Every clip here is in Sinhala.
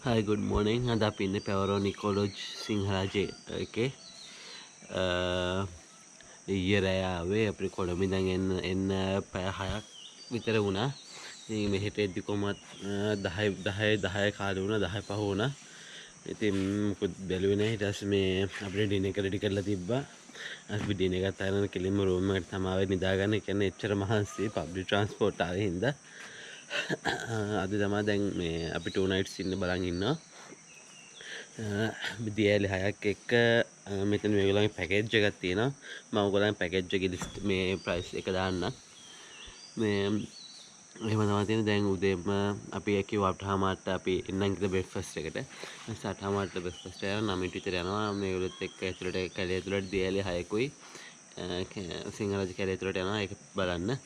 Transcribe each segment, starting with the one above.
Hi, good morning. අද අපි ඉන්නේ Pavarone Eco Lodge Sinhraja එකේ. ඊයේ රෑ ආවේ අපිට කොළඹ ඉඳන් එන්න පැය 6ක් විතර වුණා. ඉතින් මෙහෙට එද්දි කොහමත් 10 කාලේ වුණා 10 පහ වුණා. ඉතින් මොකද බැලුවේ නැහැ. ඊට පස්සේ මේ අපිට ඩිනර් එක රෙඩි කරලා තිබ්බා. අපි ඩිනර් එකත් අරගෙන කෙලින්ම රූම් එකට තමයි නිදාගන්න. ඒ කියන්නේ එච්චර මහන්සි පබ්ලික් ට්‍රාන්ස්පෝර්ට් ආවේ හින්දා. අද තමයි දැන් මේ අපි 2 nights ඉන්න බලන් ඉන්නවා. දියලි 6ක් එක්ක මෙතන මේගොල්ලන්ගේ පැකේජ් එකක් තියෙනවා. මම ඔයගොල්ලන්ගේ පැකේජ් එකේ ලිස්ට් මේ ප්‍රයිස් එක දාන්නම්. මේ එහෙම තමයි තියෙන්නේ. දැන් උදේම අපි කිව්වා 8:00ට අපි එන්නම් කියලා බ්‍රෙක්ෆාස්ට් එකට. 8:00ට බ්‍රෙක්ෆාස්ට් එක යනවා 9ට විතර යනවා. මේගොල්ලොත් එක්ක ඇතුළට කැලේ ඇතුළට දියලි 6කුයි සිංහරාජ කැලේ ඇතුළට යනවා. ඒක බලන්න.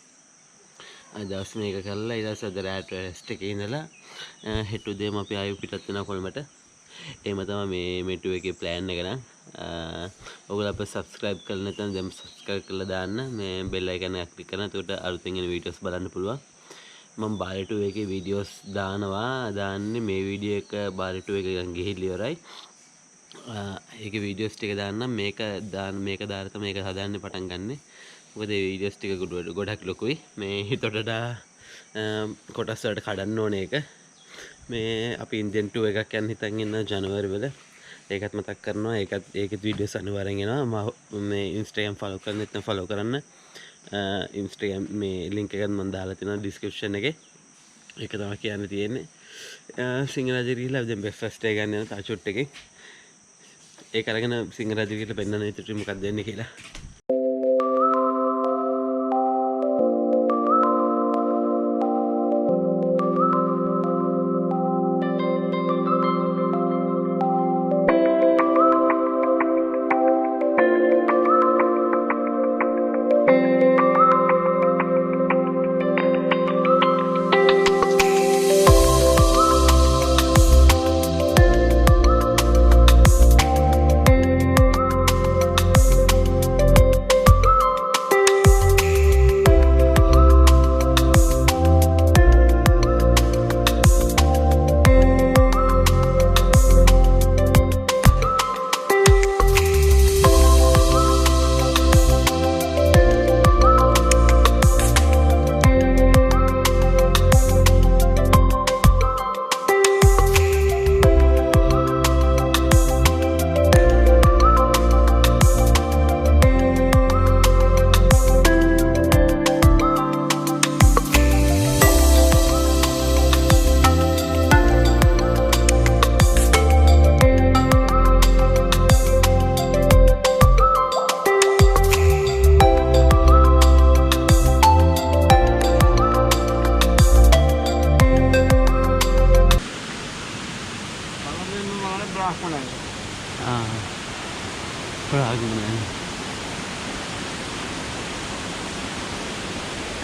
දවස් මේක කරලා ඊට පස්සේ අද රැට රෙස්ට් එකේ ඉඳලා හෙට උදේම අපි ආයෙ පිටත් වෙනවා කොළඹට. එහෙම තමයි මේ ටුවර් එකේ ප්ලෑන් එක නම්. ඔයගොල්ලෝ අපිට සබ්ස්ක්‍රයිබ් කරලා නැත්නම් දැන් සබ්ස්ක්‍රයිබ් කරලා දාන්න. මේ බෙල් අයිකන් එක ක්ලික් කරන. එතකොට අලුතෙන් එන වීඩියෝස් බලන්න පුළුවන්. මම බාලි ටුවර් එකේ වීඩියෝස් දාන්නේ මේ වීඩියෝ එක බාලි ටුවර් එකෙන් ගිහිල්ලා ඉවරයි. ඒකේ වීඩියෝස් ටික දාන්නම්. මේක දාලා තමයි මේක හදාන්න පටන් ගන්නෙ. මොකද මේ වීඩියෝස් ටික ගොඩක් ලොකුයි. මේ හිතට වඩා කොටස් වලට කඩන්න ඕනේ ඒක. මේ අපි ඉන්දියන් ටුවර් එකක් යන්න හිතන් ඉන්න ජනවාරි වල. ඒකත් මතක් කරනවා. ඒකෙත් වීඩියෝස් අනිවාර්යෙන් එනවා. මම මේ Instagram ෆලෝ කරන්න නැත්නම් ෆලෝ කරන්න. Instagram මේ link එකත් මම දාලා තියෙනවා description එකේ. ඒක තමයි කියන්න තියෙන්නේ. සිංහරාජ ගිහිල්ලා දැන් බ්‍රෙක්ෆාස්ට් එක ගන්න යනවා තාචුට් එකේ. ඒක අරගෙන සිංහරාජ ගිහිල්ලා පෙන්නන විදිහට මොකක්ද වෙන්නේ කියලා.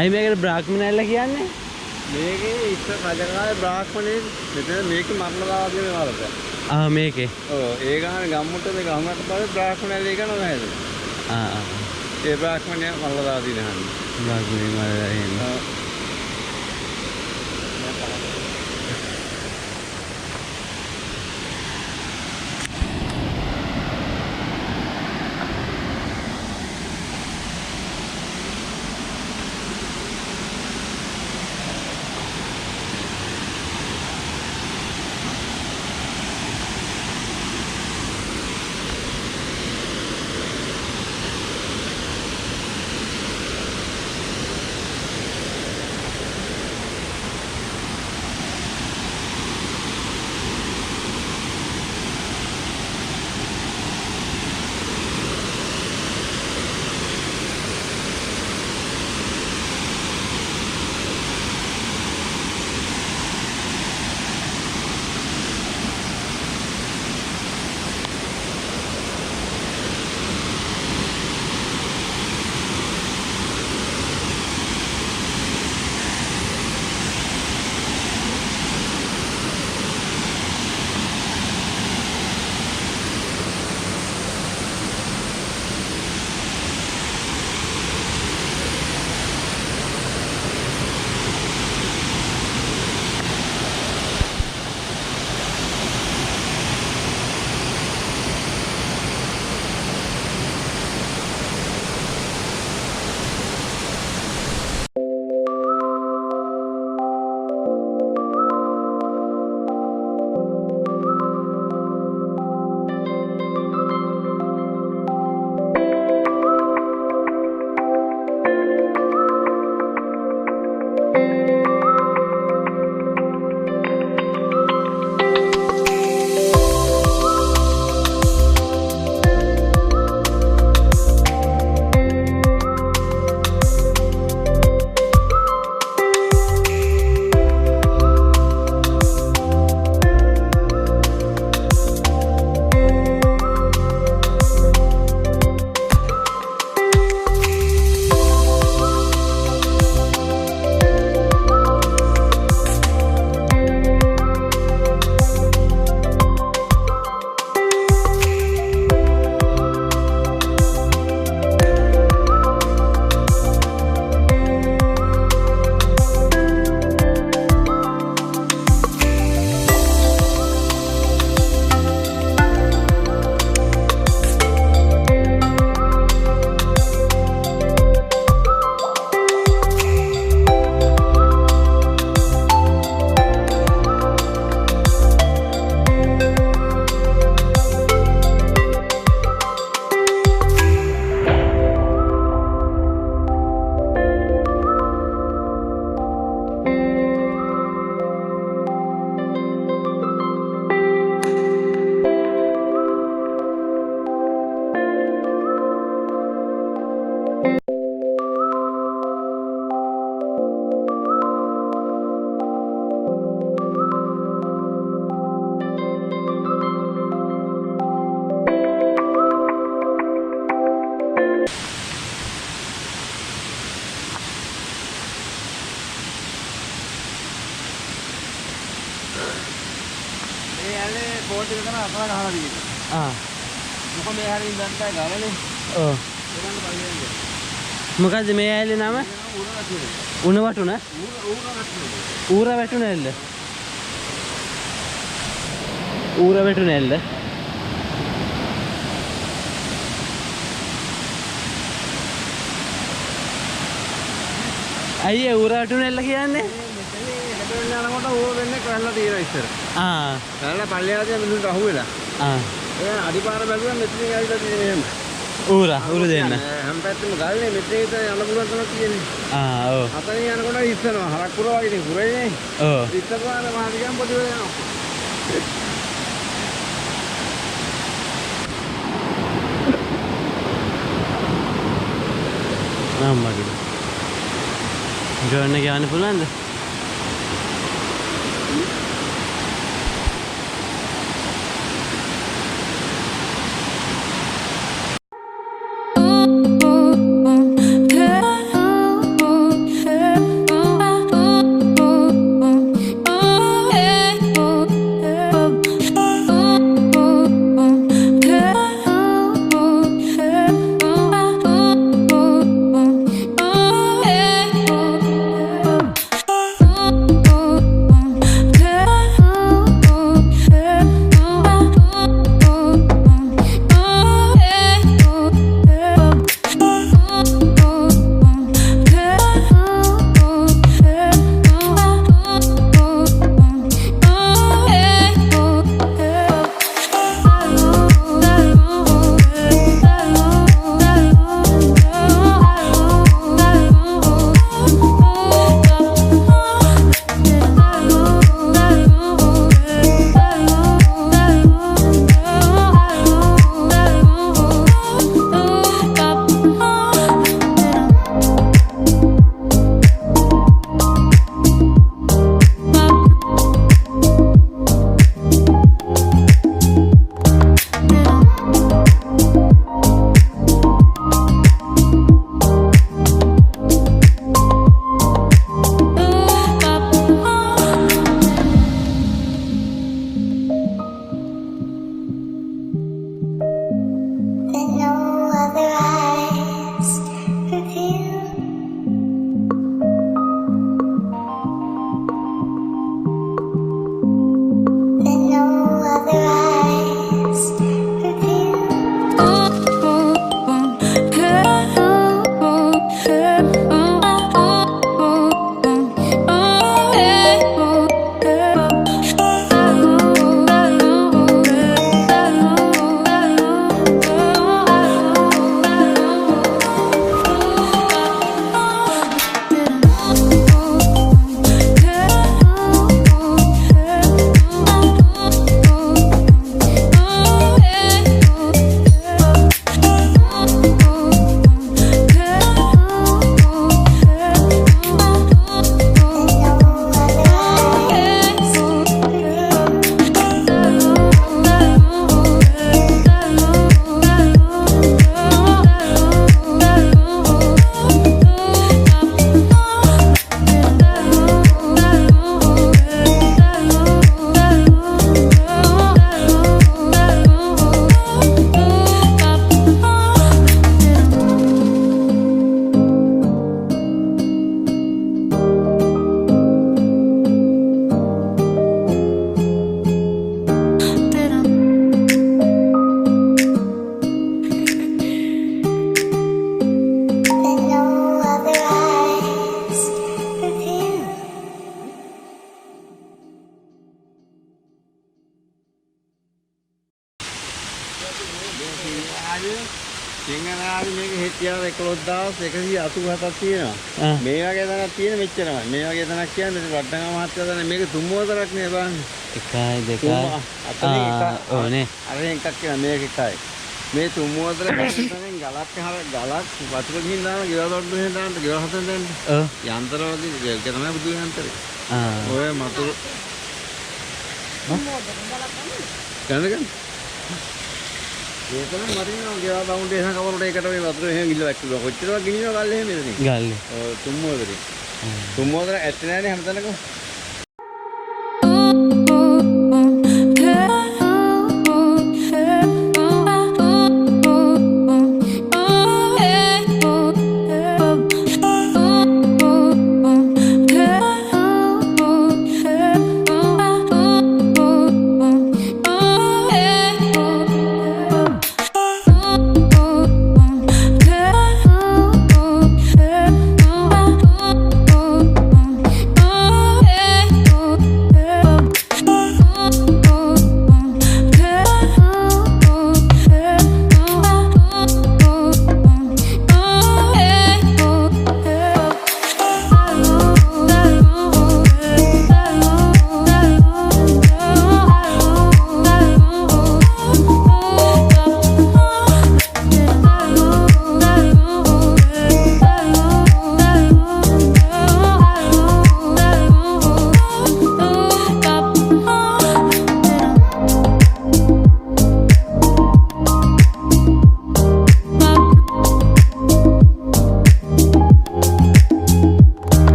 අයි මේකට බ්‍රාහ්මණයල්ලා කියන්නේ? මේකේ ඉස්සර රජකාලේ බ්‍රාහ්මණේ මෙතන මේකේ මරණදාවදී වෙනවලද? මේකේ. ඔව් ඒ ගානේ ගම්මුට මේ ගහකට පස්සේ බ්‍රාහ්මණයල්ලා ඒක නේද? ඒ බ්‍රාහ්මණයා මරණදාවදී නහන්නේ. බ්‍රාහ්මණේ මරණදාවදී. මොකද මේ ඇල්ලේ නම? උණ වටුන? ඌර වැටුන ඇල්ල. ඌර වැටුන ඇල්ල. අයියේ ඌර වැටුන ඇල්ල කියන්නේ? යනකොට ඌර වෙන්නේ කරලා තියෙනවා ඉස්සර. කරලා පල්ලෙහාදී මිනිස්සුන්ට අහුවෙලා. ඒ අඩිපාර බැලුවා මෙතන ඇවිල්ලා තියෙන්නේ එහෙම. ඌර දෙන්න. හැම පැත්තෙම ගල්නේ මෙතන යන්න පුළුවන් තමයි තියෙන්නේ. ඔව්. අතනින් යනකොට ඉස්සනවා හරක් පුර වගේ නේ පුරේනේ. ඔව්. ඉස්සරහාම මහදිගම් පොඩි වෙලා යනවා. අම්මගේ. ඩ්‍රෝන් එක යන්න පුළුවන්ද? තියාන 11187ක් තියෙනවා. මේ වගේ තැනක් තියෙන මෙච්චරමයි. මේ වගේ තැනක් කියන්නේ වඩංගම මහත්තයා දන්නේ මේක තුම්මෝතරක් නේ බලන්න. 1 2 ඕනේ. අර එකක් කියන මේක එකයි. මේ තුම්මෝතර කටෙන් ගලක් වතුර ගිහින් දාන ගෙවල් වලට මෙහෙන් දාන්න ගෙවල් හදන්න දෙන්න. යන්ත්‍ර වගේ ඒක තමයි බුදු යන්ත්‍රය. ඔය මතුරු ගන්න ඒක තමයි මරිනවා ගෙවල් ෆවුන්ඩේෂන් කවරට ඒකට මේ වතුර එහෙම ගිල්ල වැක්කුවා. කොච්චරක් ගිනිනවා ගල්ල එහෙම මෙතනින්. ගල්ලේ. ඔය තුම්මෝතරේ. තුම්මෝතර ඇත්තේ නැහැනේ හැමතැනකම.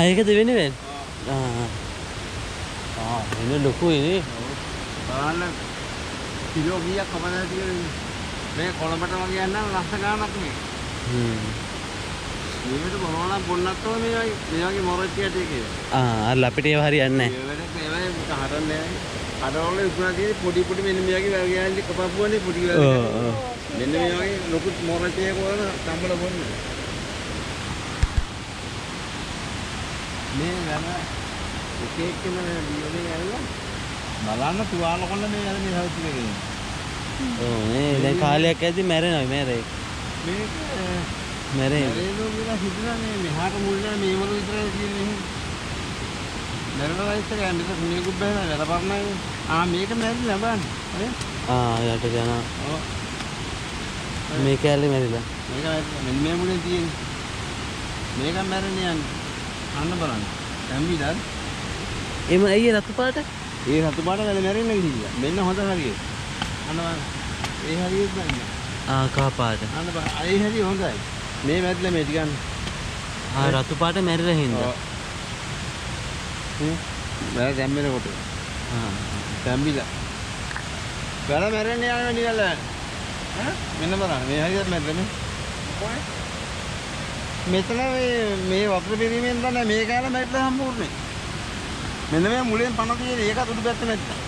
ඒක දෙවෙනි වෙන. එන ලොකුයිනේ. බලන්න කිලෝ කීයක් කපලා තියෙන්නේ. මේ කොළඹට වගේ යනවා ලක්ෂ ගාණක් මේ. මේකට මොනවා නම් බොන්නත් ඕන මේ වගේ මොරොච්චියට එකේ. අර ලපිට ඒව හරියන්නේ නැහැ. ඒවට හරන්නේ නැහැ. අරවල ඉක්ුණා තියෙන්නේ පොඩි පොඩි මෙන්න මේ වගේ වැල්ගෑල්ලි කපපුවනේ පොඩි වැල්ගෑල්ලි. මෙන්න මේ වගේ ලොකු මොරොච්චියක වල තම්බල බොන්න. මේ වැල එක එක්කම දියෝනේ ඇවිල්ලා බලන්න තුවාල කොල්ල මේ යන මේ හවුස් එකේ ඉන්නේ. ඔව් නේ දැන් කාලයක් ඇද්දි මැරෙනවා මැරේ. මේක මැරේ. මැරෙනවා කියලා හිතනනේ මෙහාට මුල් නෑ මේ වල විතරයි තියෙන්නේ. මැරෙනවා ඉතින් මේක මේක බෑන වැලපරණයි. මේක මැරිලා බලන්න. හරි? යට යනවා. ඔව්. මේ කැලේ මැරිලා. මේක මෙන්න මේ මුලේ තියෙන්නේ. මේක මැරෙන්නේ යන්නේ. අන්න බලන්න. දැම්බිලාද? එම අයියේ රතු පාට? ඒ රතු පාට වැල මැරෙන්න ගිහිල්ලා. මෙන්න හොඳ හරියට. අන්න බලන්න. ඒ හරියට බලන්න. කහ පාට. අන්න බා ඒ හරිය හොඳයි. මේ මැදලා මේ ටිකන්. රතු පාට මැරිලා හින්දා. බෑ දැම්මෙනකොට. දැම්බිලා. බැල මැරෙන්නේ යන්නේ නිකල්ල. මෙන්න බලන්න මේ හරියට මැරෙන්නේ. මෙතන මේ වතුර පිරීමෙන් තමයි මේ කාලේ මැරිලා සම්පූර්ණයි. මෙන්න මේ මුලෙන් පණ තියෙන ඒක උඩු පැත්ත මැරිලා.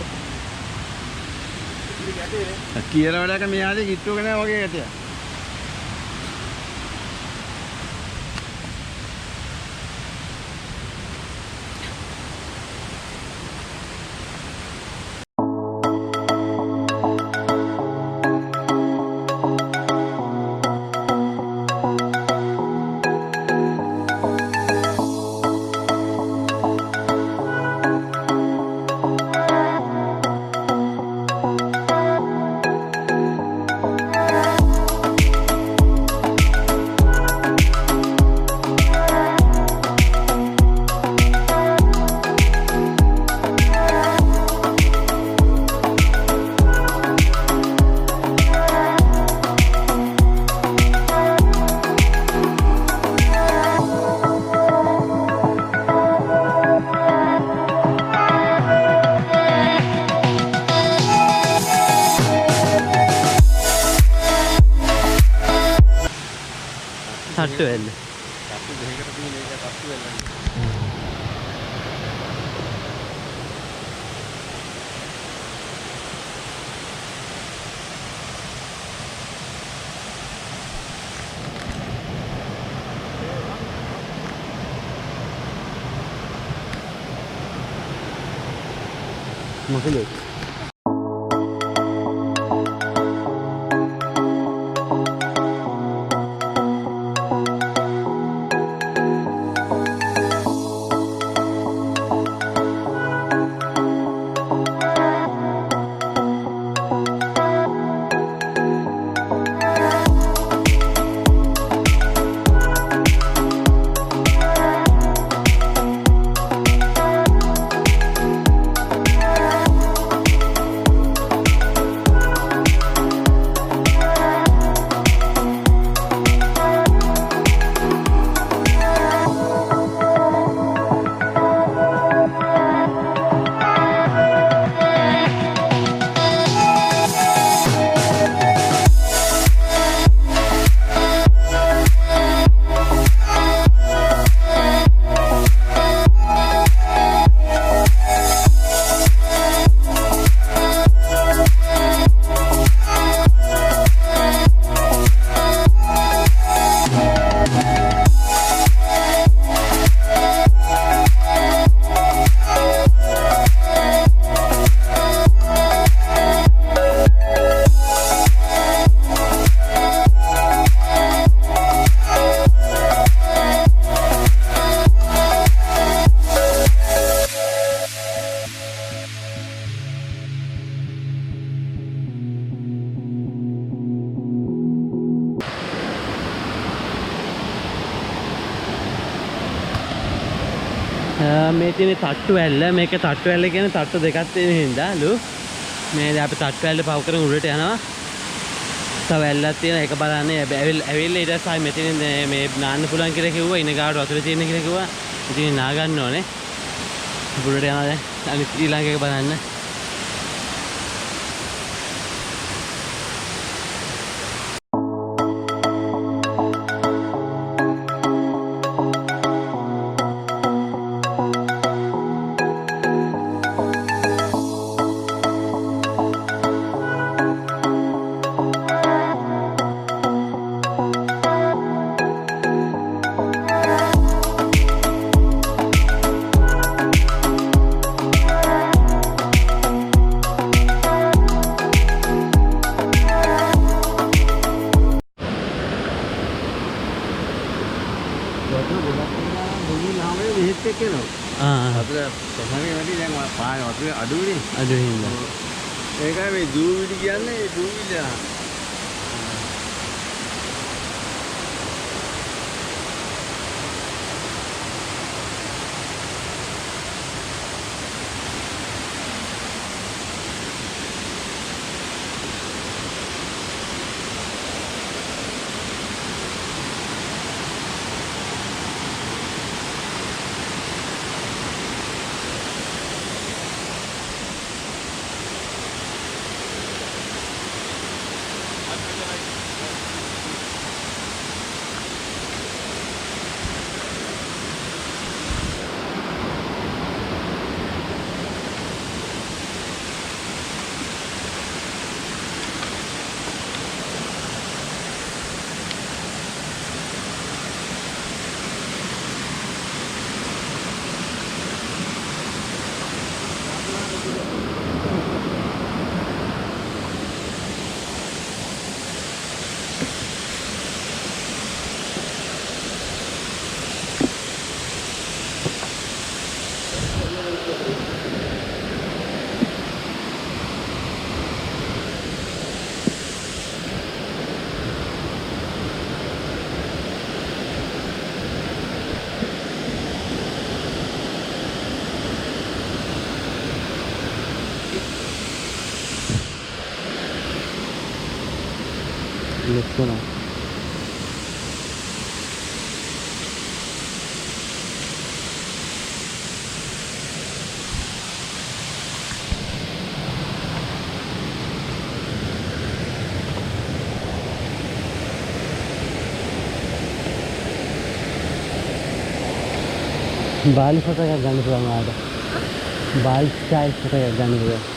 කියලා වැඩක මෙයාදී කිට්ටුවක නෑ වගේ ගැටියක්. තට්ටු වෙන්න. තට්ටු දෙකකට තියෙන එක තට්ටු වෙන්න. මොකද? මේ තියෙන තට්ටු ඇල්ල මේක තට්ටු ඇල්ල කියන තට්ටු දෙකක් තියෙන හින්දාලු මේ දැන් අපි තට්ටු ඇල්ල පව කරගෙන උඩට යනවා. තව ඇල්ලක් තියෙන එක බලන්න ඇවිල්ලා ඊට පස්සේ මෙතනින් මේ නාන්න පුළුවන් කියලා කිව්වා. ඉන ගාඩ වතුර තියෙන කියලා කිව්වා. ඉතින් නා ගන්න ඕනේ. උඩට යනවා දැන්. අනිත් ඊළඟ එක බලන්න. ඒකයි මේ දූවිලි කියන්නේ දූවිලි. බාලි ෆොටෝ එකක් ගන්න පුළුවන් ආද. බාලි ස්ටයිල් ෆොටෝ එකක් ගන්න පුළුවන්.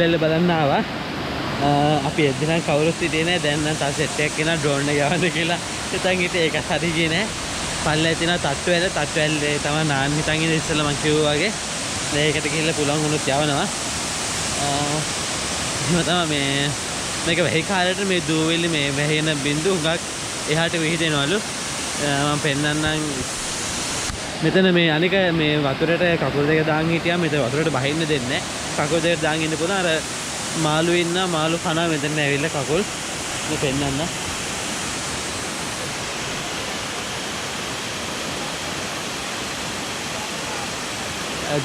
ලෙල්ල බලන්න ආවා. අපි එදින කවුරුත් හිටියේ නෑ. දැන් නම් තා සෙට් එකක් ගෙනා ඩ්‍රෝන් එක යවන්න කියලා. හිතන් හිටියේ ඒක හරියන්නේ නෑ. පල්ලේ තියෙන තට්ටුවැල තමයි නාන්න හිතන් ඉඳලා ඉස්සෙල්ලා මං කිව්වා වගේ. මේකට ගිහිල්ලා පුළුවන් වුණොත් යවනවා. එහෙම තමයි මේක වෙහි කාලේට මේ දූවිලි මේ වැහෙන බින්දු හුඟක් එහාට විහිදෙනවලු. මම පෙන්නන්නම්. මෙතන මේ අනික මේ වතුරට කකුල් දෙක දාන් හිටියා. මෙතන වතුරට බහින්න දෙන්නේ නැහැ. කකුල් දෙක දාන් ඉන්න පුළුවන්. අර මාළු ඉන්න මාළු කනවා මෙතන ඇවිල්ලා කකුල් මේ පෙන්නන්න.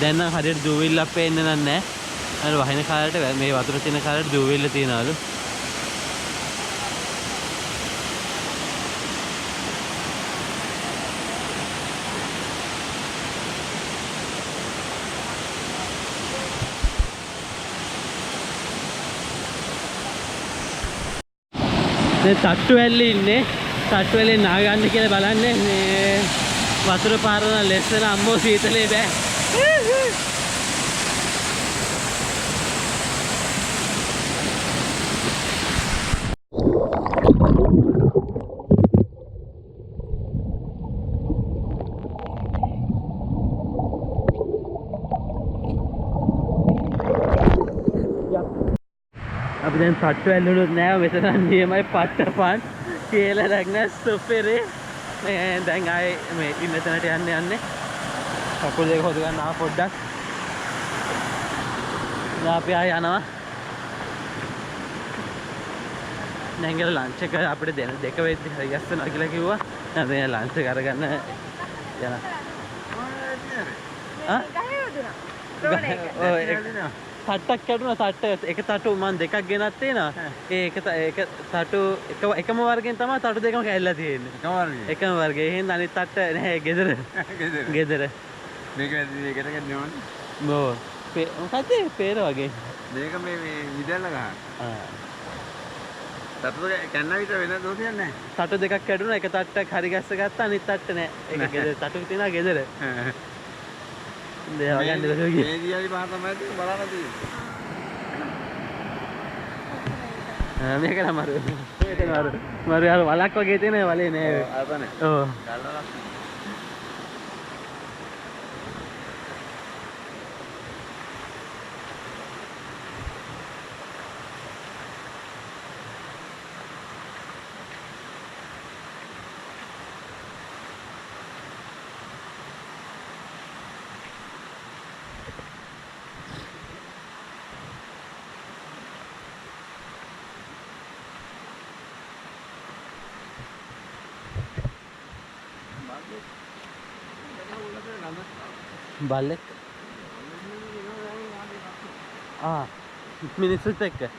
දැන් නම් හරියට දූවිල්ලක් පේන්නේ නැහැ. අර වහින කාලේට මේ වතුර තියෙන කාලේට දූවිල්ල තියනවලු. මේ තට්ටුවැල්ලේ ඉන්නේ. තට්ටුවැල්ලේ නා ගන්න කියලා බලන්නේ. මේ වතුර පාරන ලෙස්සන අම්මෝ සීතලේ බෑ. අපි දැන් තට්ටු ඇල්ලුණුත් නෑ මෙතන නියමයි පට්ටපන් කියලා රැග්නස් සොෆෙරේ මේ දැන් ආයේ මේ ඉන්න තැනට යන්නේ කකුල් දෙක හොද ගන්න ආ පොඩ්ඩක් දැන් අපි ආයේ යනවා දැන් ගිහලා ලන්ච් එක අපිට දෙන 2 වෙද්දි හරි ගස්සනවා කියලා කිව්වා දැන් මේ ලන්ච් එක අරගන්න යනවා තට්ටක් කැඩුණා තට්ට එක තටු මම දෙකක් ගෙනත් තියෙනවා ඒ එක තටු එකම වර්ගෙන් තමයි තටු දෙකම කැල්ලලා තියෙන්නේ එකම වර්ගේ එහෙනම් අනිත් තට්ට නැහැ ගෙදර මේක එකට ගන්න ඕනේ මොකද පේර වගේ මේක මේ විදල්ලා ගන්න තටු කන්න විතර වෙන දෝෂයක් නැහැ තටු දෙකක් කැඩුණා එක තට්ටක් හරි ගැස්ස ගත්තා අනිත් තට්ට නැහැ ඒක ගෙදර තටු තියෙනවා ගෙදර මේ දියලි පහ තමයි බලන්න තියෙන්නේ මේක නම මරු යාර වලක් වගේ තියෙන වලේ නෑ අරපනේ ඔව් බල්ලෙක් මිනිස්සුත් එක්ක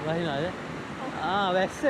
වහිනාද වැස්ස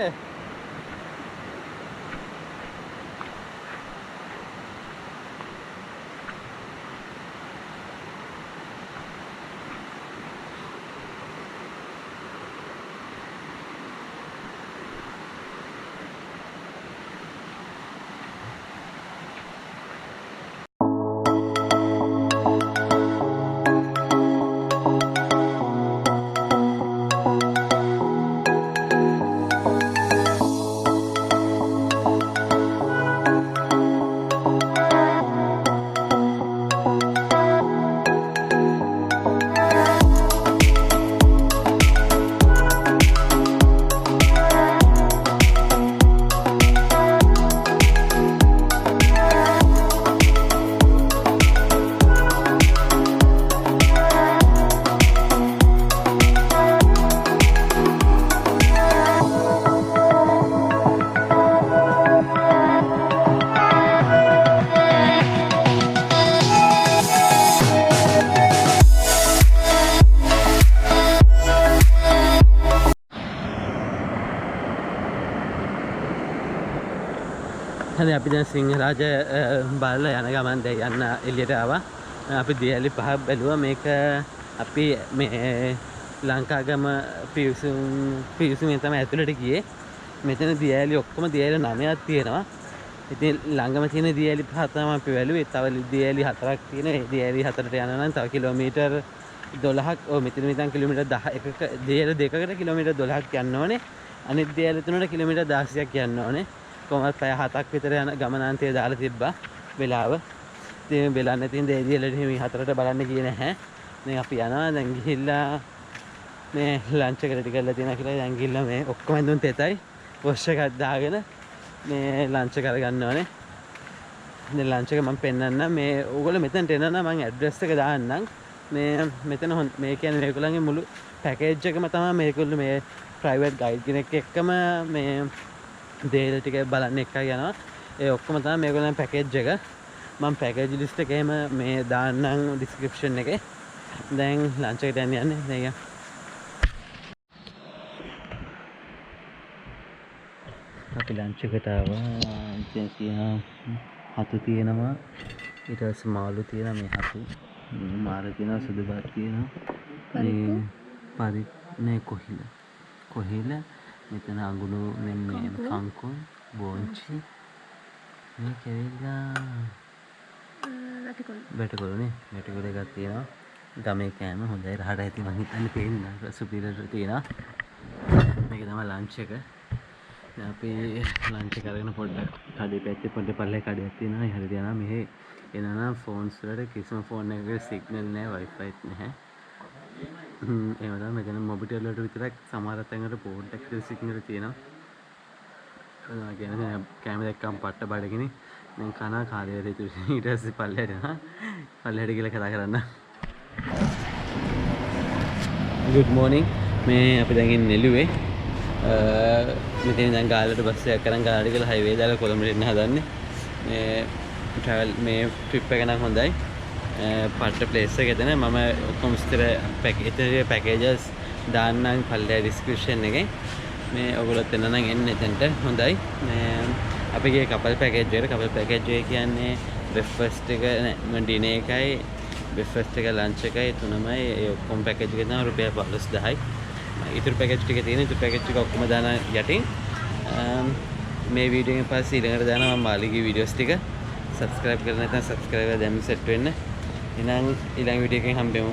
හරි අපි දැන් සිංහරාජ බලලා යන ගමන් දැන් යන්න එළියට ආවා. අපි දියලි පහ බැලුවා. මේක අපි මේ ලංකාගම පිවිසුමෙන් තමයි ඇතුළට ගියේ. මෙතන දියලි ඔක්කොම දියලි 9ක් තියෙනවා. ඉතින් ළඟම තියෙන දියලි පහ තමයි අපි බැලුවේ. තව දියලි 4ක් තියෙනවා. ඒ දියලි 4ට යනවා නම් තව කිලෝමීටර් 12ක් මෙතන ඉඳන් කිලෝමීටර් 10ක දියලි දෙකකට කිලෝමීටර් 12ක් යන්න ඕනේ. අනිත් දියලි තුනට කිලෝමීටර් 16ක් යන්න ඕනේ. කොහොමද පැය 7ක් විතර යන ගමනාන්තය දාලා තිබ්බා වෙලාව. ඉතින් බලන්න තියෙන දේ දියලට මේ 4ට බලන්න ගියේ නැහැ. දැන් අපි යනවා. දැන් ගිහිල්ලා මේ ලන්ච් එකට ටිකලා තියෙනවා කියලා දැන් ගිහිල්ලා මේ ඔක්කොම ඇඳුම් තෙතයි වොෂ් එකක් දාගෙන මේ ලන්ච් එක අරගන්න ඕනේ. දැන් ලන්ච් එක මම පෙන්නන්නම්. මේ ඕගොල්ලෝ මෙතනට එනවා නම් මම ඇඩ්‍රස් එක දාන්නම්. මේ මෙතන මේ කියන්නේ මේගොල්ලන්ගේ මුළු පැකේජ් එකම තමයි මේගොල්ලෝ මේ ප්‍රයිවට් ගයිඩ් කෙනෙක් එක්කම මේ දේල ටික බලන්න එකයි යනවා. ඒ ඔක්කොම තමයි මේගොල්ලන් පැකේජ් එක. මම පැකේජ් ලිස්ට් එකේම මේ දාන්නම් ඩිස්ක්‍රිප්ෂන් එකේ. දැන් ලන්ච් එකට යන්නේ. දැන් අපි ලන්ච් එකට ආවා. ඉතින් හතු තියෙනවා. ඊට පස්සේ මාළු තියෙනවා මේ හතු. මාර තියෙනවා සුදු බත් තියෙනවා. මේ නේ කොහිල මෙතන අඟුණු මේ කංකුන් බෝංචි මේ කෙවිලා බැටකොළුනේ බැටකොළ එකක් තියෙනවා. ගමේ කෑම හොඳයි රහට ඇති මං හිතන්නේ පේන්නේ සුපිරියර් තියෙනවා. මේක තමයි ලන්ච් එක. දැන් අපි ලන්ච් එක අරගෙන පොඩ්ඩක් කඩේ පැත්තේ පොඩ්ඩක් පල්ලේ කඩයක් තියෙනවා. ඒ හරියට යනවා. මෙහි එනවා ෆෝන්ස් වලට කිසිම ෆෝන් එකක සිග්නල් නැහැ වයිෆයිත් නැහැ. එහෙම තමයි මෙතන මොබිටෙල් වලට විතරක් සමහර තැන්වල පොඩ්ඩක් සිග්නල් තියෙනවා. ඔයා කියන්නේ කැමරා දැක්කම පට්ට බඩගිනි. දැන් කනවා කාර්යයට ඊට පස්සේ පල්ලෙට යනවා. පල්ලෙට ගිහලා කතා කරන්න. good morning. මේ අපි දැන් ඉන්නේ නෙළුවේ. මෙතන දැන් ගාල්ලට බස් එකක් කරන් ගාල්ලට ගිහලා හයිවේ දාලා කොළඹට එන්න හදන්නේ. මේ ට්‍රැවල් මේ ට්‍රිප් එක නම් හොඳයි. පට්ට ප්ලේස් එක එතන මම ඔක්කොම විස්තර පැකේජස් දාන්නම් පල්ලේ ඩිස්ක්‍රිප්ෂන් එකේ. මේ ඔයගොල්ලොත් එන්න නම් එන්න එතනට හොඳයි. අපි ගියේ කපල් පැකේජ් එකට. කපල් පැකේජ් එක කියන්නේ බ්‍රෙක්ෆාස්ට් එක නෑ ඩිනර් එකයි බ්‍රෙක්ෆාස්ට් එක ලන්ච් එකයි තුනමයි. ඒ ඔක්කොම පැකේජ් එක තමයි රුපියල් 15000යි. ඊටු පැකේජ් ටික තියෙන ඊටු පැකේජ් ටික ඔක්කොම දාන යටින් මේ වීඩියෝ එකෙන් පස්සේ ඊළඟට දානවා මම මාළිගේ වීඩියෝස් ටික. subscribe කරලා නැත්නම් subscribe කරලා දැම්ම සෙට් වෙන්න. එහෙනම් ඊළඟ වීඩියෝ එකෙන් හම්බෙමු.